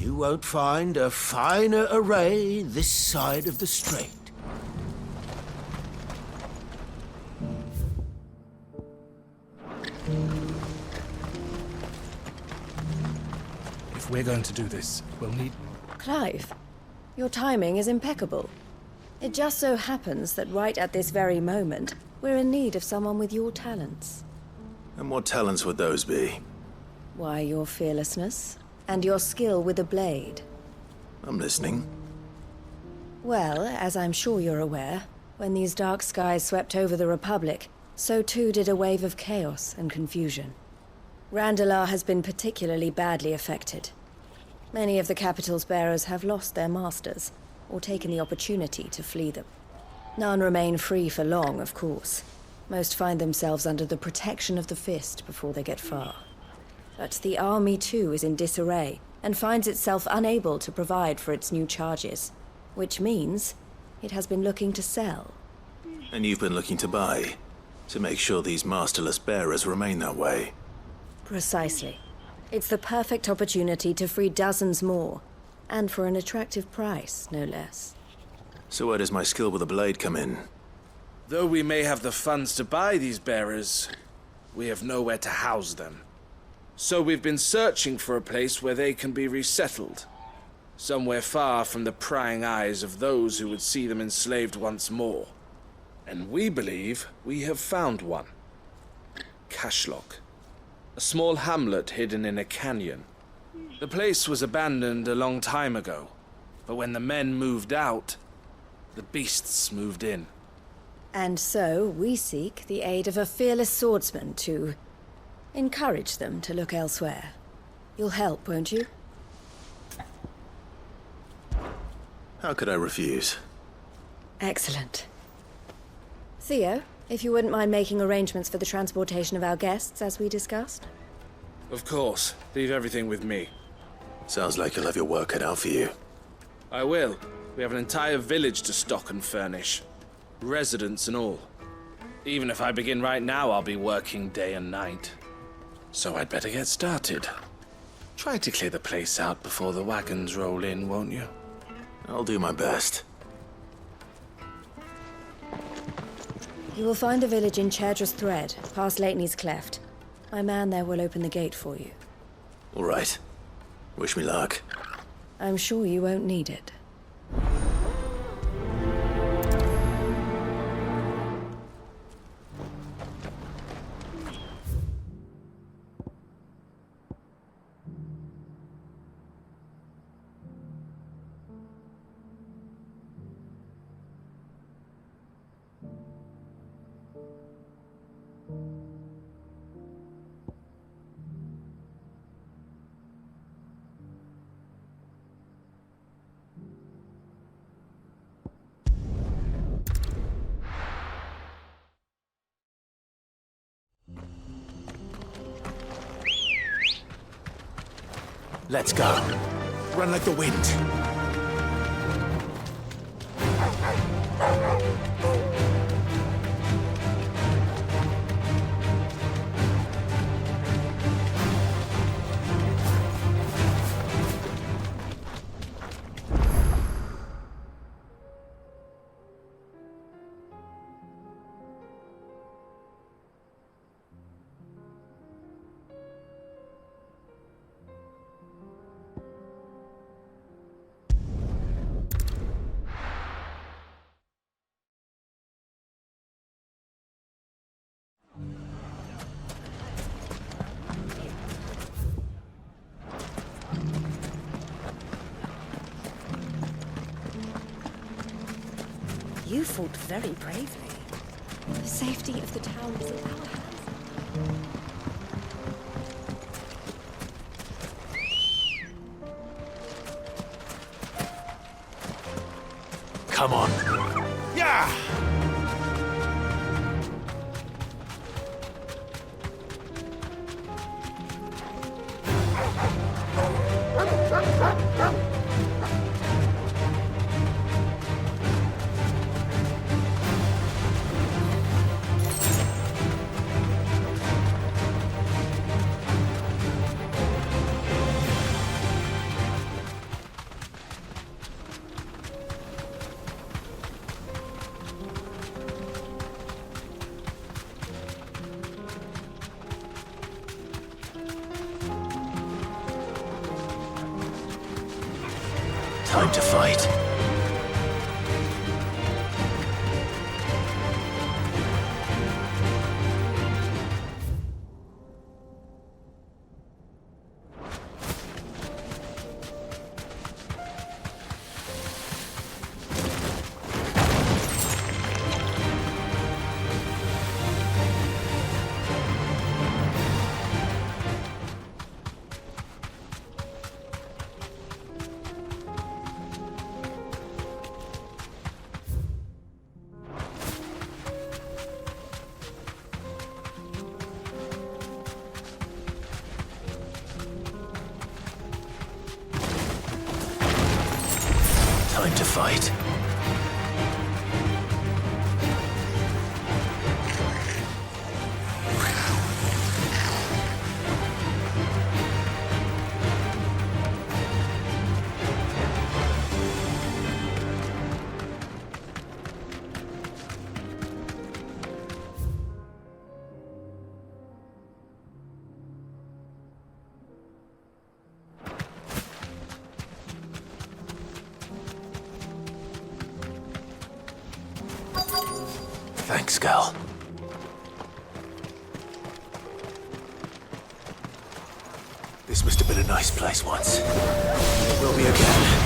You won't find a finer array this side of the strait. If we're going to do this, we'll need... Clive, your timing is impeccable. It just so happens that right at this very moment, we're in need of someone with your talents. And what talents would those be? Why, your fearlessness, and your skill with a blade. I'm listening. Well, as I'm sure you're aware, when these dark skies swept over the Republic, so too did a wave of chaos and confusion. Randalar has been particularly badly affected. Many of the capital's bearers have lost their masters, or taken the opportunity to flee them. None remain free for long, of course. Most find themselves under the protection of the Fist before they get far. But the army too is in disarray, and finds itself unable to provide for its new charges. Which means it has been looking to sell. And you've been looking to buy, to make sure these masterless bearers remain that way. Precisely. It's the perfect opportunity to free dozens more, and for an attractive price, no less. So where does my skill with a blade come in? Though we may have the funds to buy these bearers, we have nowhere to house them. So we've been searching for a place where they can be resettled. Somewhere far from the prying eyes of those who would see them enslaved once more. And we believe we have found one. Cashlock. A small hamlet hidden in a canyon. The place was abandoned a long time ago, but when the men moved out, the beasts moved in. And so we seek the aid of a fearless swordsman to encourage them to look elsewhere. You'll help, won't you? How could I refuse? Excellent. Theo, if you wouldn't mind making arrangements for the transportation of our guests, as we discussed. Of course. Leave everything with me. Sounds like you'll have your work cut out for you. I will. We have an entire village to stock and furnish. Residents and all. Even if I begin right now, I'll be working day and night. So I'd better get started. Try to clear the place out before the wagons roll in, won't you? I'll do my best. You will find a village in Chairdra's Thread, past Lateney's Cleft. My man there will open the gate for you. All right. Wish me luck. I'm sure you won't need it. Let's go. Run like the wind. You fought very bravely. The safety of the town is in our hands. Come on. Yeah! Time to fight. Time to fight. Thanks, Gal. This must have been a nice place once. It will be again.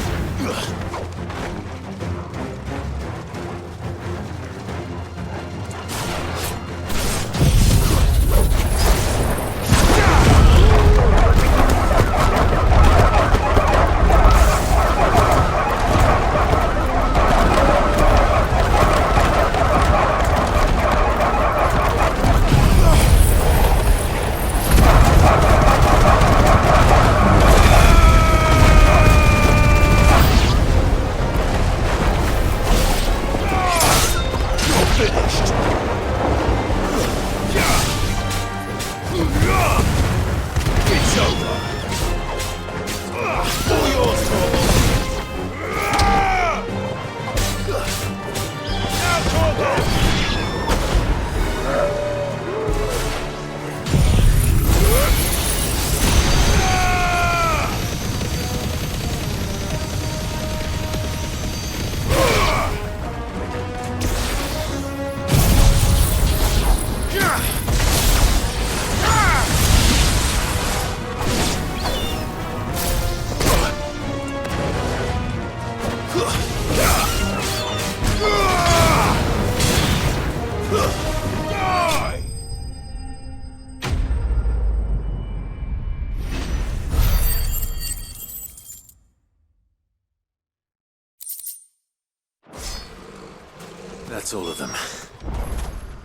That's all of them.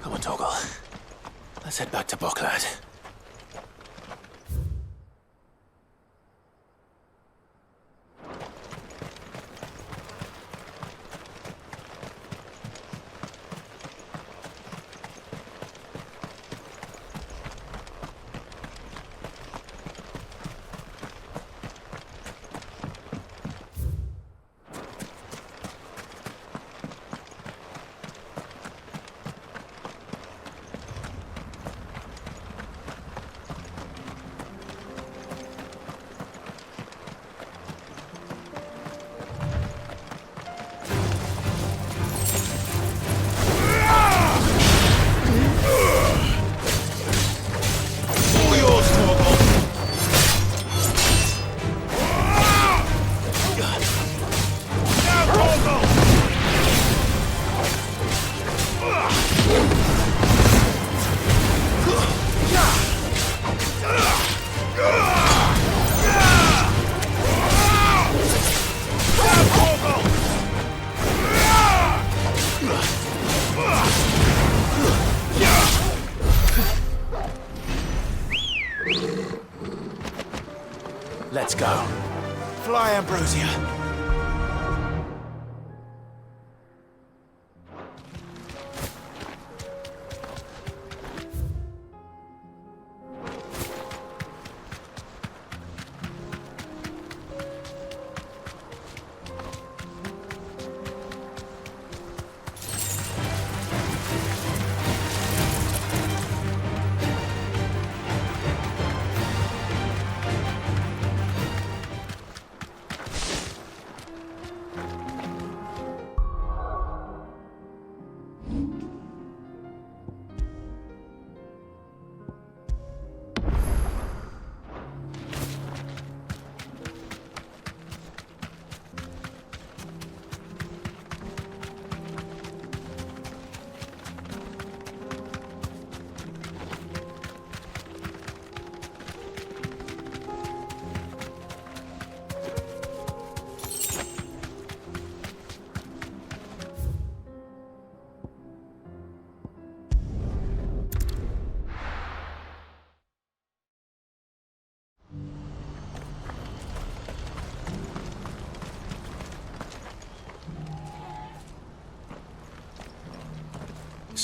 Come on, Toggle. Let's head back to Boklad. Let's go. Fly, Ambrosia.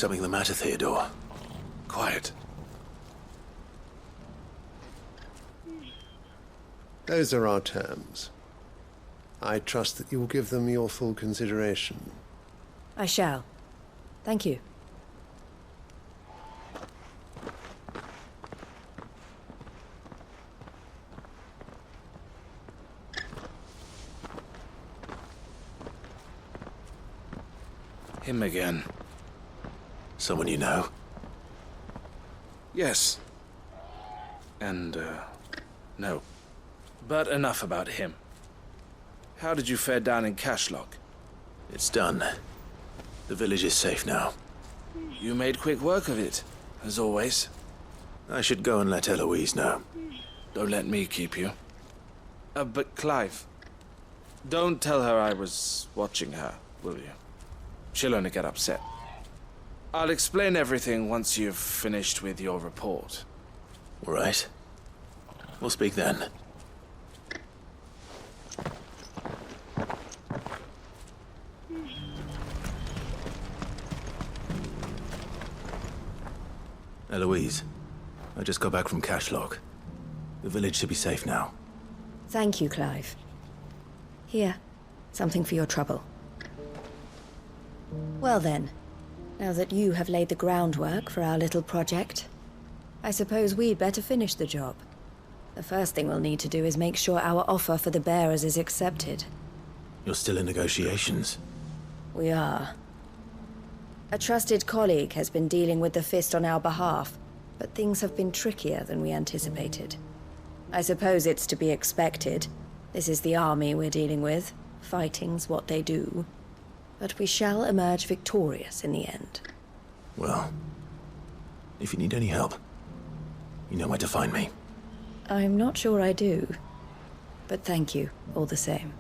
something the matter, Theodore? Quiet. Those are our terms. I trust that you will give them your full consideration. I shall. Thank you. Him again. Someone you know? Yes. And, no. But enough about him. How did you fare down in Cashlock? It's done. The village is safe now. You made quick work of it, as always. I should go and let Eloise know. Don't let me keep you. But Clive, don't tell her I was watching her, will you? She'll only get upset. I'll explain everything once you've finished with your report. All right. We'll speak then. Eloise, I just got back from Cashlock. The village should be safe now. Thank you, Clive. Here, something for your trouble. Well then, now that you have laid the groundwork for our little project, I suppose we'd better finish the job. The first thing we'll need to do is make sure our offer for the bearers is accepted. You're still in negotiations? We are. A trusted colleague has been dealing with the Fist on our behalf, but things have been trickier than we anticipated. I suppose it's to be expected. This is the army we're dealing with. Fighting's what they do. But we shall emerge victorious in the end. Well, if you need any help, you know where to find me. I'm not sure I do. But thank you, all the same.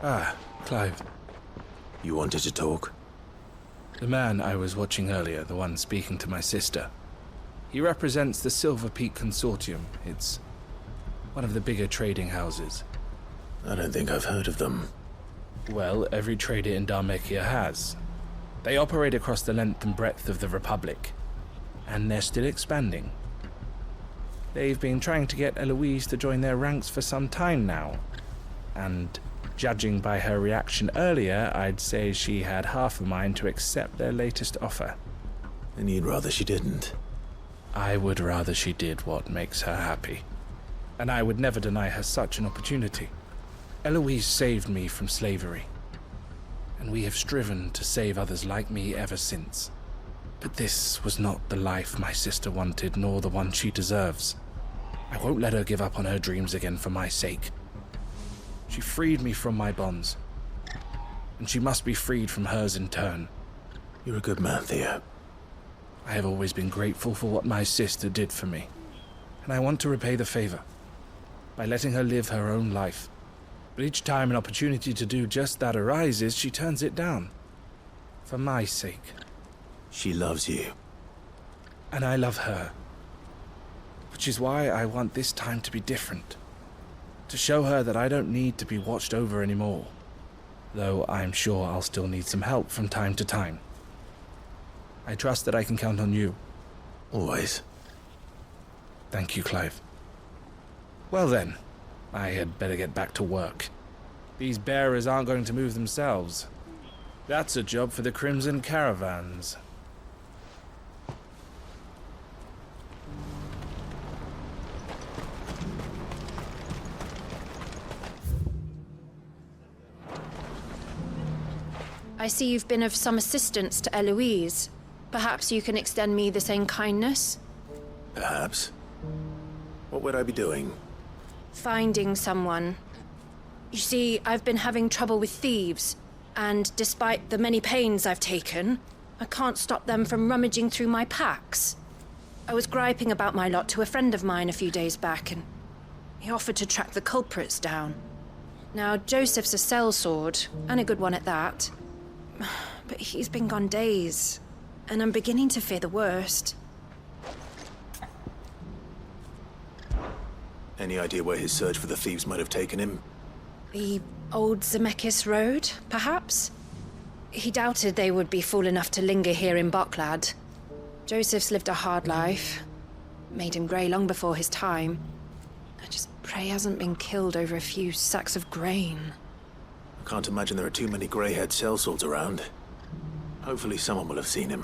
Ah, Clive. You wanted to talk? The man I was watching earlier, the one speaking to my sister. He represents the Silver Peak Consortium. It's one of the bigger trading houses. I don't think I've heard of them. Well, every trader in Dhalmekia has. They operate across the length and breadth of the Republic, and they're still expanding. They've been trying to get Eloise to join their ranks for some time now, and judging by her reaction earlier, I'd say she had half a mind to accept their latest offer. And you'd rather she didn't? I would rather she did what makes her happy. And I would never deny her such an opportunity. Eloise saved me from slavery, and we have striven to save others like me ever since. But this was not the life my sister wanted, nor the one she deserves. I won't let her give up on her dreams again for my sake. She freed me from my bonds, and she must be freed from hers in turn. You're a good man, Theo. I have always been grateful for what my sister did for me, and I want to repay the favor by letting her live her own life. But each time an opportunity to do just that arises, she turns it down. For my sake. She loves you. And I love her. Which is why I want this time to be different. To show her that I don't need to be watched over anymore. Though I'm sure I'll still need some help from time to time. I trust that I can count on you. Always. Thank you, Clive. Well then, I had better get back to work. These bearers aren't going to move themselves. That's a job for the Crimson Caravans. I see you've been of some assistance to Eloise. Perhaps you can extend me the same kindness? Perhaps. What would I be doing? Finding someone. You see, I've been having trouble with thieves, and despite the many pains I've taken, I can't stop them from rummaging through my packs. I was griping about my lot to a friend of mine a few days back, and he offered to track the culprits down. Now, Joseph's a sellsword, and a good one at that. But he's been gone days, and I'm beginning to fear the worst. Any idea where his search for the thieves might have taken him? The old Zemeckis Road, perhaps? He doubted they would be fool enough to linger here in Boklad. Joseph's lived a hard life. Made him grey long before his time. I just pray he hasn't been killed over a few sacks of grain. I can't imagine there are too many grey-haired sellswords around. Hopefully someone will have seen him.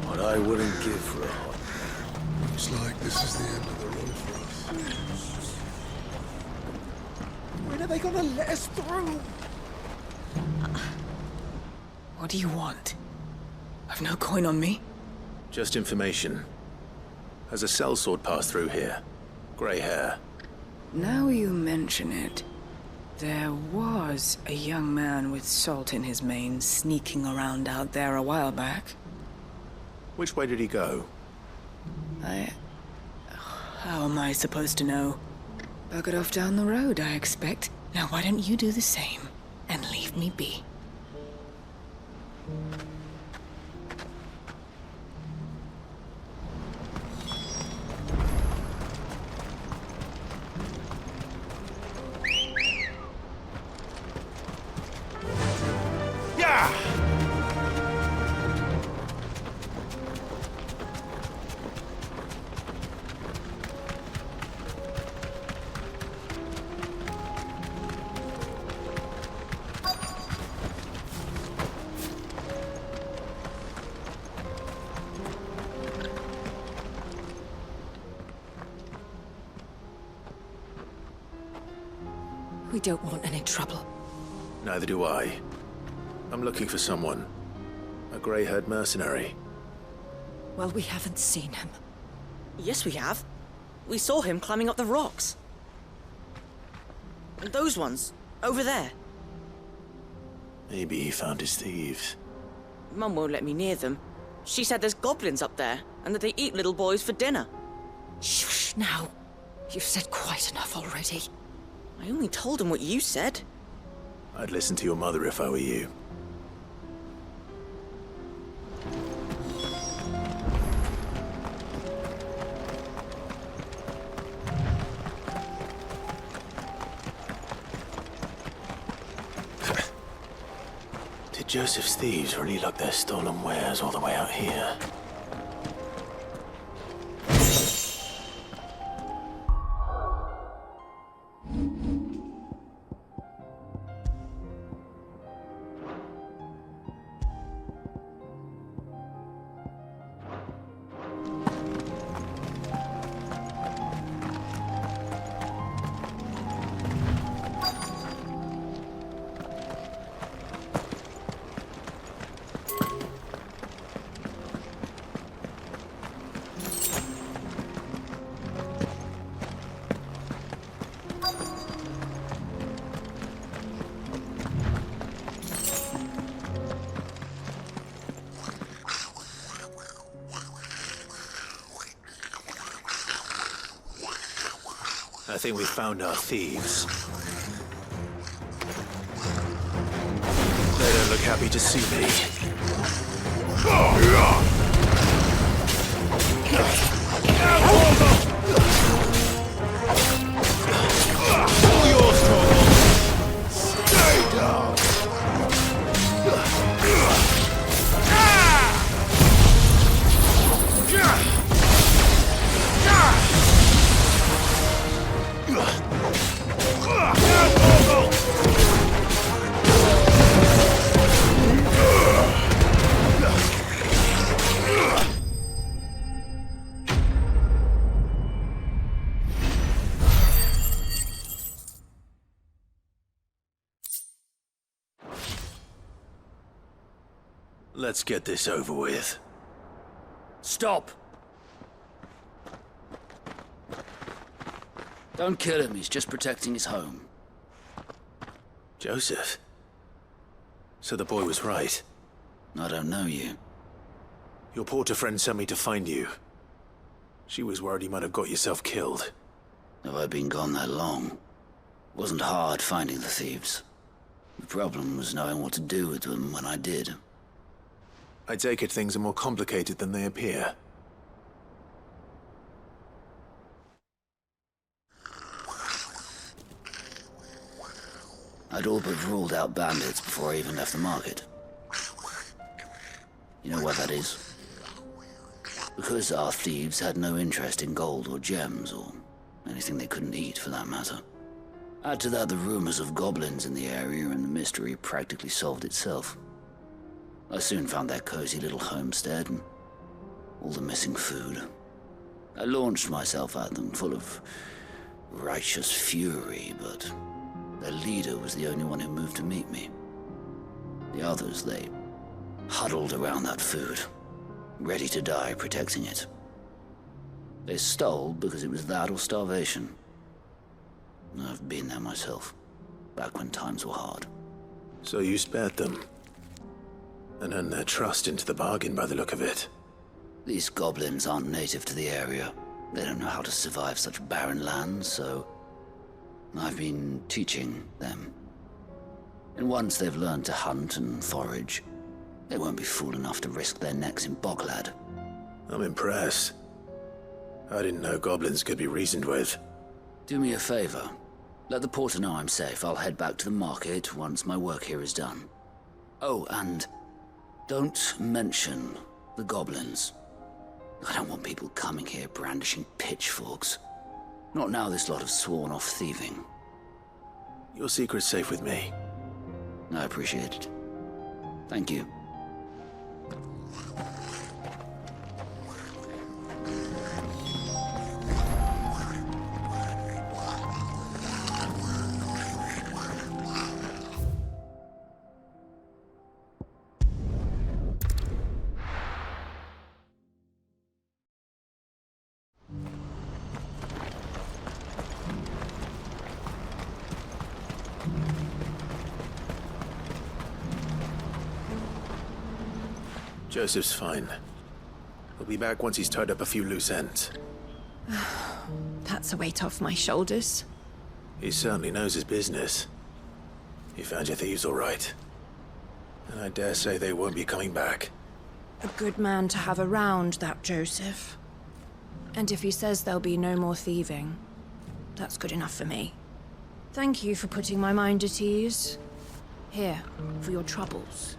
What I wouldn't give for a hot. Looks like this is the end of the road for us. When are they gonna let us through? What do you want? I've no coin on me. Just information. Has a sellsword passed through here? Grey hair. Now you mention it, there was a young man with salt in his mane sneaking around out there a while back. Which way did he go? How am I supposed to know? Buggered off down the road, I expect. Now why don't you do the same and leave me be? We don't want any trouble. Neither do I. I'm looking for someone. A grey-haired mercenary. Well, we haven't seen him. Yes, we have. We saw him climbing up the rocks. Those ones, over there. Maybe he found his thieves. Mum won't let me near them. She said there's goblins up there, and that they eat little boys for dinner. Shush now. You've said quite enough already. I only told him what you said. I'd listen to your mother if I were you. Did Joseph's thieves really lug their stolen wares all the way out here? I think we found our thieves. They don't look happy to see me. All yours, Torvald. Stay down. Let's get this over with. Stop! Don't kill him, he's just protecting his home. Joseph? So the boy was right. I don't know you. Your porter friend sent me to find you. She was worried you might have got yourself killed. Have I been gone that long? It wasn't hard finding the thieves. The problem was knowing what to do with them when I did. I take it things are more complicated than they appear. I'd all but ruled out bandits before I even left the market. You know why that is? Because our thieves had no interest in gold or gems, or anything they couldn't eat for that matter. Add to that the rumors of goblins in the area, and the mystery practically solved itself. I soon found their cozy little homestead, and all the missing food. I launched myself at them, full of righteous fury, but their leader was the only one who moved to meet me. The others, they huddled around that food, ready to die protecting it. They stole because it was that or starvation. I've been there myself, back when times were hard. So you spared them, and earned their trust into the bargain by the look of it. These goblins aren't native to the area. They don't know how to survive such barren lands, so I've been teaching them. And once they've learned to hunt and forage, they won't be fool enough to risk their necks in Boglad. I'm impressed. I didn't know goblins could be reasoned with. Do me a favor. Let the porter know I'm safe. I'll head back to the market once my work here is done. Oh, and don't mention the goblins. I don't want people coming here brandishing pitchforks. Not now this lot have sworn off thieving. Your secret's safe with me. I appreciate it. Thank you. Joseph's fine. He'll be back once he's tied up a few loose ends. That's a weight off my shoulders. He certainly knows his business. He found your thieves all right. And I dare say they won't be coming back. A good man to have around, that Joseph. And if he says there'll be no more thieving, that's good enough for me. Thank you for putting my mind at ease. Here, for your troubles.